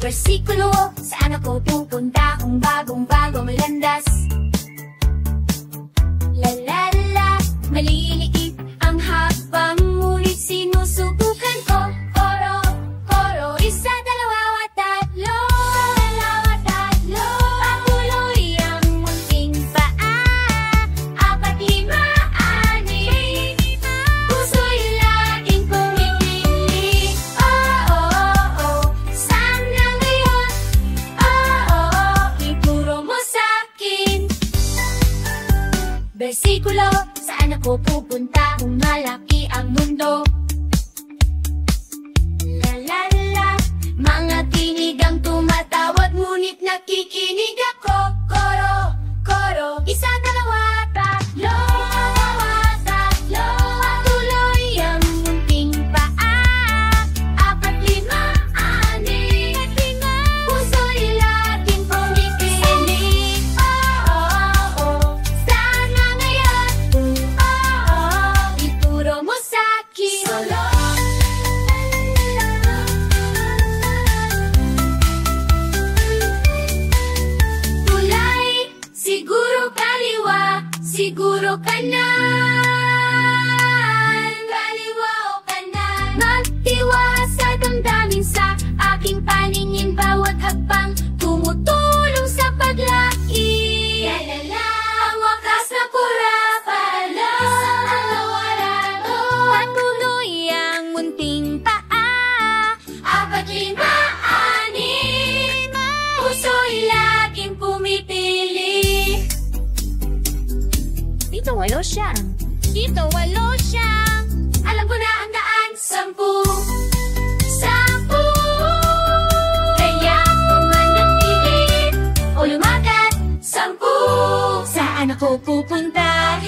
Bersikulo, saan ako pupunta kung bagong-bago ang landas? La la la, maliliit ang habang ngunit sinusubukan ko. Koro, koro, isa, dalawa, tatlo. Patuloy ang munting paa. 4, 5, 6. Puso'y laging pumipili. Oh, oh, oh, saan na ngayon? Oh, oh, oh, ituro mo sa'kin. Bersikulo, saan ako pupunta kung malaki ang mundo? La la la, mga tinig ang tumatawag ngunit nakikinig ako. Koro, koro, isa, dalawa, tatlo. Patuloy ang munting paa. 4, 5, 6. Puso'y laging pumipili. Oh, oh, oh, saan na ngayon? Oh, oh, ituro mo sa'kin. Solo. Tulay, siguro kaliwa, siguro kanan. Kaliwa o kanan. Magtiwa sa damdamin, sa aking paningin, bawat hakbang tumutulong sa paglaki. La la la, ang wakas na pura-pala. Patuloy ang munting paa. 4, 5, 6. Puso'y laging pumipili. Dito walo siya. Dito walo siya. Alam ko na ang daan. 10. 10. Kaya kung manatili o lumakad. 10. Saan ako pupunta?